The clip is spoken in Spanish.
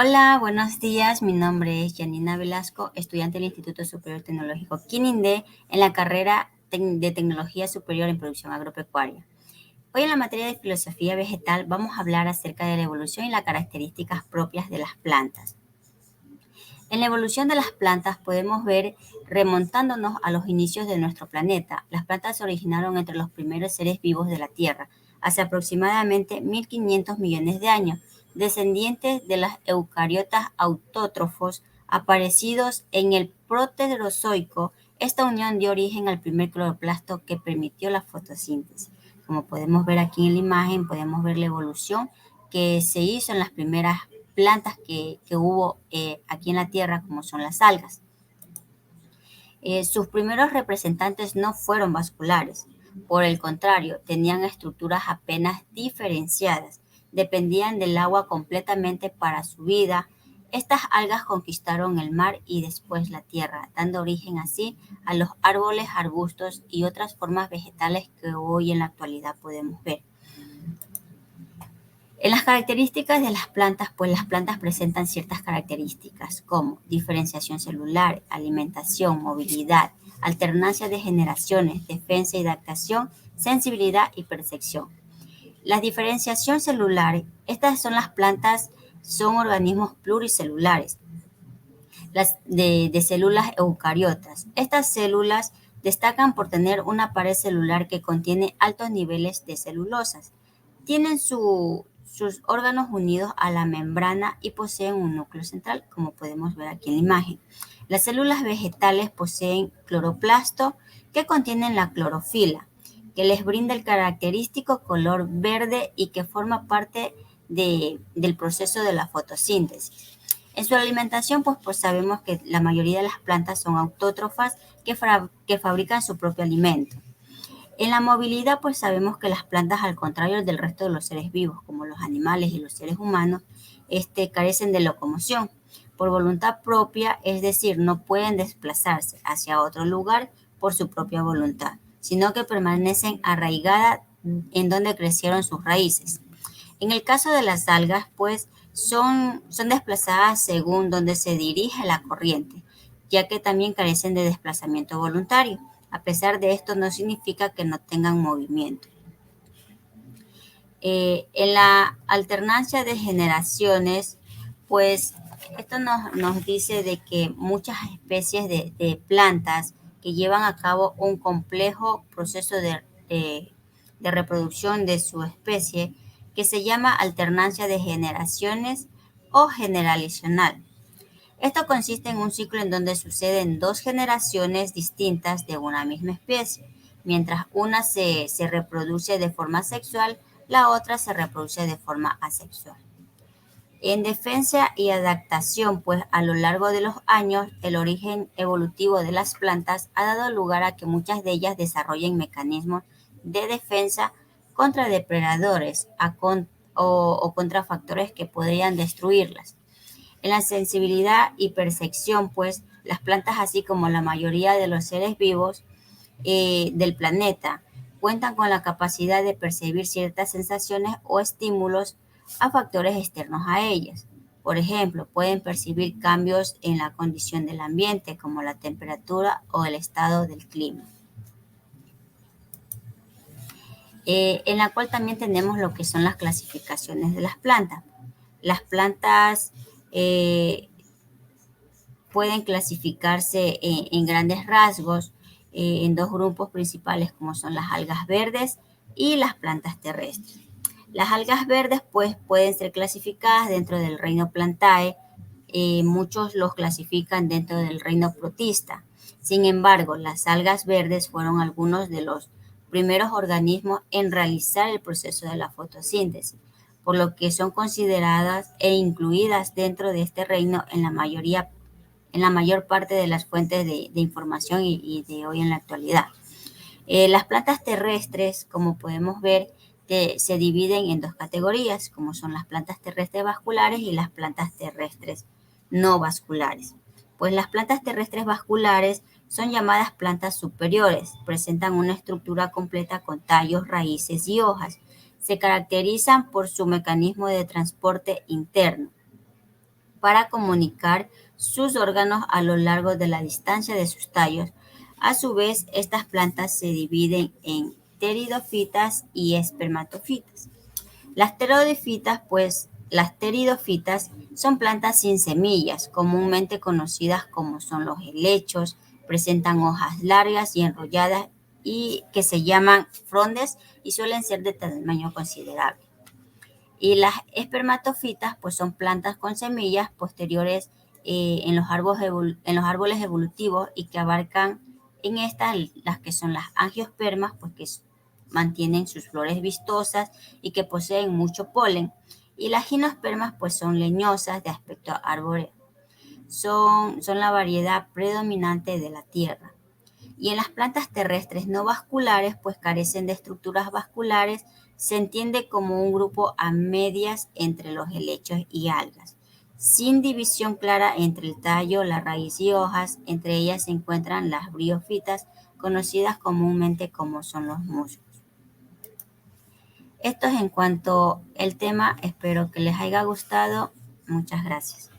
Hola, buenos días. Mi nombre es Janina Velasco, estudiante del Instituto Superior Tecnológico Quinindé en la carrera de Tecnología Superior en Producción Agropecuaria. Hoy en la materia de Filosofía Vegetal vamos a hablar acerca de la evolución y las características propias de las plantas. En la evolución de las plantas podemos ver, remontándonos a los inicios de nuestro planeta, las plantas se originaron entre los primeros seres vivos de la Tierra, hace aproximadamente 1.500 millones de años, descendientes de las eucariotas autótrofos aparecidos en el Proterozoico. Esta unión dio origen al primer cloroplasto que permitió la fotosíntesis. Como podemos ver aquí en la imagen, podemos ver la evolución que se hizo en las primeras plantas que hubo aquí en la Tierra, como son las algas. Sus primeros representantes no fueron vasculares, por el contrario, tenían estructuras apenas diferenciadas, dependían del agua completamente para su vida. Estas algas conquistaron el mar y después la tierra, dando origen así a los árboles, arbustos y otras formas vegetales que hoy en la actualidad podemos ver. En las características de las plantas, pues las plantas presentan ciertas características como diferenciación celular, alimentación, movilidad, alternancia de generaciones, defensa y adaptación, sensibilidad y percepción. La diferenciación celular, estas son las plantas, son organismos pluricelulares, las de células eucariotas. Estas células destacan por tener una pared celular que contiene altos niveles de celulosas. Tienen sus órganos unidos a la membrana y poseen un núcleo central, como podemos ver aquí en la imagen. Las células vegetales poseen cloroplasto que contienen la clorofila, que les brinda el característico color verde y que forma parte del proceso de la fotosíntesis. En su alimentación, pues sabemos que la mayoría de las plantas son autótrofas que fabrican su propio alimento. En la movilidad, pues sabemos que las plantas, al contrario del resto de los seres vivos, como los animales y los seres humanos, carecen de locomoción por voluntad propia, es decir, no pueden desplazarse hacia otro lugar por su propia voluntad, sino que permanecen arraigadas en donde crecieron sus raíces. En el caso de las algas, pues son desplazadas según donde se dirige la corriente, ya que también carecen de desplazamiento voluntario. A pesar de esto, no significa que no tengan movimiento. En la alternancia de generaciones, pues esto nos dice de que muchas especies de plantas que llevan a cabo un complejo proceso de reproducción de su especie, que se llama alternancia de generaciones o generacional. Esto consiste en un ciclo en donde suceden dos generaciones distintas de una misma especie. Mientras una se reproduce de forma sexual, la otra se reproduce de forma asexual. En defensa y adaptación, pues a lo largo de los años, el origen evolutivo de las plantas ha dado lugar a que muchas de ellas desarrollen mecanismos de defensa contra depredadores o contra factores que podrían destruirlas. En la sensibilidad y percepción, pues las plantas, así como la mayoría de los seres vivos del planeta, cuentan con la capacidad de percibir ciertas sensaciones o estímulos a factores externos a ellas. Por ejemplo, pueden percibir cambios en la condición del ambiente, como la temperatura o el estado del clima. En la cual también tenemos lo que son las clasificaciones de las plantas. Las plantas pueden clasificarse en grandes rasgos en dos grupos principales, como son las algas verdes y las plantas terrestres. Las algas verdes pues pueden ser clasificadas dentro del reino Plantae. Muchos los clasifican dentro del reino Protista. Sin embargo, las algas verdes fueron algunos de los primeros organismos en realizar el proceso de la fotosíntesis, por lo que son consideradas e incluidas dentro de este reino en la mayor parte de las fuentes de información y de hoy en la actualidad. Las plantas terrestres, como podemos ver, se dividen en dos categorías, como son las plantas terrestres vasculares y las plantas terrestres no vasculares. Pues las plantas terrestres vasculares son llamadas plantas superiores, presentan una estructura completa con tallos, raíces y hojas. Se caracterizan por su mecanismo de transporte interno. para comunicar sus órganos a lo largo de la distancia de sus tallos. A su vez, estas plantas se dividen en pteridofitas y espermatofitas. Las pteridofitas son plantas sin semillas, comúnmente conocidas como son los helechos, presentan hojas largas y enrolladas y que se llaman frondes y suelen ser de tamaño considerable. Y las espermatofitas pues son plantas con semillas posteriores en los árboles evolutivos y que abarcan en estas las que son las angiospermas, pues que mantienen sus flores vistosas y que poseen mucho polen. Y las gimnospermas pues son leñosas de aspecto arbóreo. Son la variedad predominante de la tierra. Y en las plantas terrestres no vasculares, pues carecen de estructuras vasculares, se entiende como un grupo a medias entre los helechos y algas, sin división clara entre el tallo, la raíz y hojas. Entre ellas se encuentran las briófitas, conocidas comúnmente como son los musgos. Esto es en cuanto al tema, espero que les haya gustado. Muchas gracias.